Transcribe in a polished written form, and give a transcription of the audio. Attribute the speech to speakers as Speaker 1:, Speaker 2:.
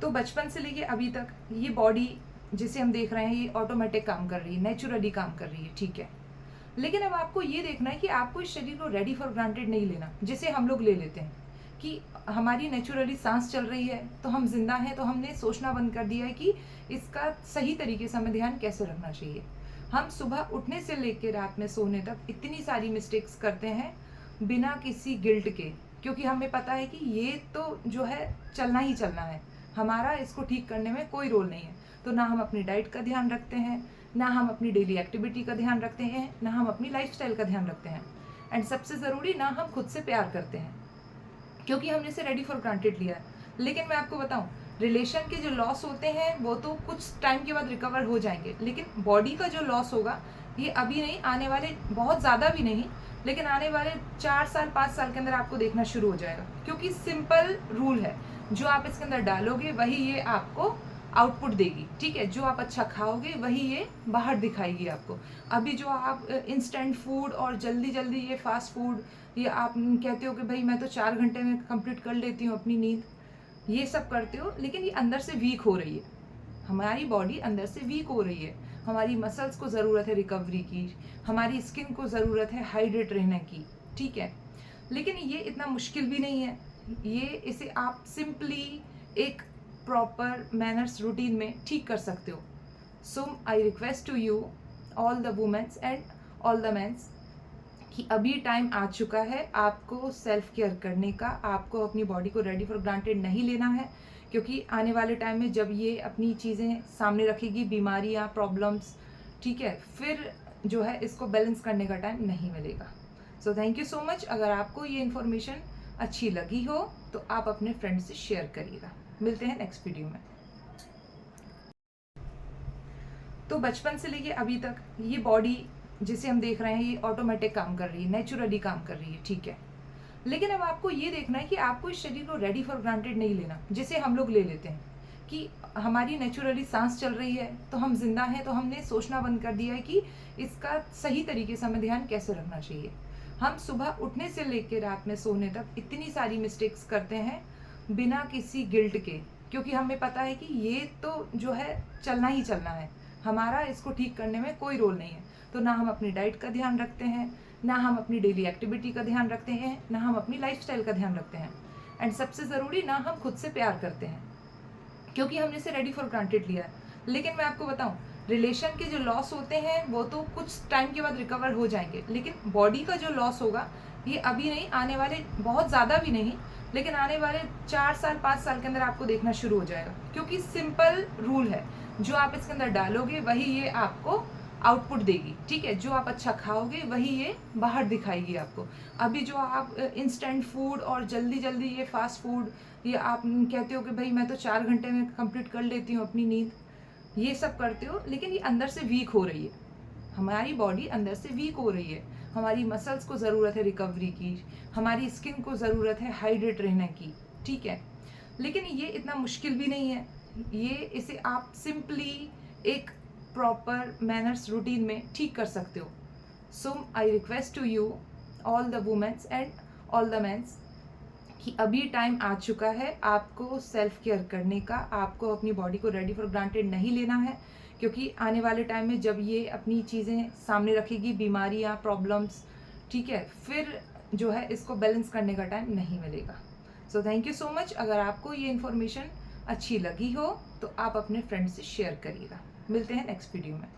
Speaker 1: तो बचपन से लेके अभी तक ये बॉडी जिसे हम देख रहे हैं ये ऑटोमेटिक काम कर रही है, नेचुरली काम कर रही है, ठीक है। लेकिन अब आपको ये देखना है कि आपको इस शरीर को रेडी फॉर ग्रांटेड नहीं लेना, जिसे हम लोग ले लेते हैं कि हमारी नेचुरली सांस चल रही है तो हम जिंदा हैं, तो हमने सोचना बंद कर दिया है कि इसका सही तरीके से हमें ध्यान कैसे रखना चाहिए। हम सुबह उठने से लेकर रात में सोने तक इतनी सारी मिस्टेक्स करते हैं बिना किसी गिल्ट के, क्योंकि हमें पता है कि ये तो जो है चलना ही चलना है, हमारा इसको ठीक करने में कोई रोल नहीं है। तो ना हम अपनी डाइट का ध्यान रखते हैं, ना हम अपनी डेली एक्टिविटी का ध्यान रखते हैं, ना हम अपनी लाइफस्टाइल का ध्यान रखते हैं, एंड सबसे ज़रूरी ना हम खुद से प्यार करते हैं, क्योंकि हमने इसे रेडी फॉर ग्रांटेड लिया है। लेकिन मैं आपको बताऊं, रिलेशन के जो लॉस होते हैं वो तो कुछ टाइम के बाद रिकवर हो जाएंगे, लेकिन बॉडी का जो लॉस होगा ये अभी नहीं, आने वाले बहुत ज़्यादा भी नहीं, लेकिन आने वाले 4 साल 5 साल के अंदर आपको देखना शुरू हो जाएगा। क्योंकि सिंपल रूल है, जो आप इसके अंदर डालोगे वही ये आपको आउटपुट देगी, ठीक है। जो आप अच्छा खाओगे वही ये बाहर दिखाएगी आपको। अभी जो आप इंस्टेंट फूड और जल्दी जल्दी ये फास्ट फूड, ये आप कहते हो कि भाई मैं तो 4 घंटे में कंप्लीट कर लेती हूँ अपनी नींद, ये सब करते हो, लेकिन ये अंदर से वीक हो रही है। हमारी बॉडी अंदर से वीक हो रही है, हमारी मसल्स को ज़रूरत है रिकवरी की, हमारी स्किन को ज़रूरत है हाइड्रेट रहने की, ठीक है। लेकिन ये इतना मुश्किल भी नहीं है, ये इसे आप सिंपली एक प्रॉपर मैनर्स रूटीन में ठीक कर सकते हो। So I request to you all the womens and all the mens कि अभी टाइम आ चुका है आपको सेल्फ केयर करने का, आपको अपनी बॉडी को रेडी फॉर ग्रांटेड नहीं लेना है, क्योंकि आने वाले टाइम में जब ये अपनी चीज़ें सामने रखेगी, बीमारियाँ, प्रॉब्लम्स, ठीक है, फिर जो है इसको बैलेंस करने का टाइम नहीं मिलेगा। So thank you so much. अगर आपको ये इन्फॉर्मेशन अच्छी लगी हो तो आप अपने फ्रेंड से शेयर करिएगा। मिलते हैं नेक्स्ट वीडियो में। तो बचपन से लेके अभी तक ये बॉडी जिसे हम देख रहे हैं ये ऑटोमेटिक काम कर रही है, नेचुरली काम कर रही है, ठीक है। लेकिन अब आपको ये देखना है कि आपको इस शरीर को रेडी फॉर ग्रांटेड नहीं लेना, जिसे हम लोग ले लेते हैं कि हमारी नेचुरली सांस चल रही है तो हम जिंदा हैं, तो हमने सोचना बंद कर दिया है कि इसका सही तरीके से हमें ध्यान कैसे रखना चाहिए। हम सुबह उठने से लेकर रात में सोने तक इतनी सारी मिस्टेक्स करते हैं बिना किसी गिल्ट के, क्योंकि हमें पता है कि ये तो जो है चलना ही चलना है, हमारा इसको ठीक करने में कोई रोल नहीं है। तो ना हम अपनी डाइट का ध्यान रखते हैं, ना हम अपनी डेली एक्टिविटी का ध्यान रखते हैं, ना हम अपनी लाइफस्टाइल का ध्यान रखते हैं, एंड सबसे ज़रूरी ना हम खुद से प्यार करते हैं, क्योंकि हमने इसे रेडी फॉर ग्रांटेड लिया है। लेकिन मैं आपको बताऊं, रिलेशन के जो लॉस होते हैं वो तो कुछ टाइम के बाद रिकवर हो जाएंगे, लेकिन बॉडी का जो लॉस होगा ये अभी नहीं, आने वाले बहुत ज़्यादा भी नहीं, लेकिन आने वाले 4 साल 5 साल के अंदर आपको देखना शुरू हो जाएगा। क्योंकि सिंपल रूल है, जो आप इसके अंदर डालोगे वही ये आपको आउटपुट देगी, ठीक है। जो आप अच्छा खाओगे वही ये बाहर दिखाएगी आपको। अभी जो आप इंस्टेंट फूड और जल्दी जल्दी ये फास्ट फूड, ये आप कहते हो कि भाई मैं तो 4 घंटे में कंप्लीट कर लेती हूँ अपनी नींद, ये सब करते हो, लेकिन ये अंदर से वीक हो रही है, हमारी बॉडी अंदर से वीक हो रही है, हमारी मसल्स को ज़रूरत है रिकवरी की, हमारी स्किन को ज़रूरत है हाइड्रेट रहने की, ठीक है। लेकिन ये इतना मुश्किल भी नहीं है, ये इसे आप सिंपली एक प्रॉपर मैनर्स रूटीन में ठीक कर सकते हो। So I request to you all the womens and all the mens कि अभी टाइम आ चुका है आपको सेल्फ केयर करने का, आपको अपनी बॉडी को रेडी फॉर ग्रांटेड नहीं लेना है, क्योंकि आने वाले टाइम में जब ये अपनी चीज़ें सामने रखेगी, बीमारियाँ, प्रॉब्लम्स, ठीक है, फिर जो है इसको बैलेंस करने का टाइम नहीं मिलेगा। So thank you so much. अगर आपको ये इन्फॉर्मेशन अच्छी लगी हो तो आप अपने फ्रेंड से शेयर करिएगा। मिलते हैं नेक्स्ट वीडियो में।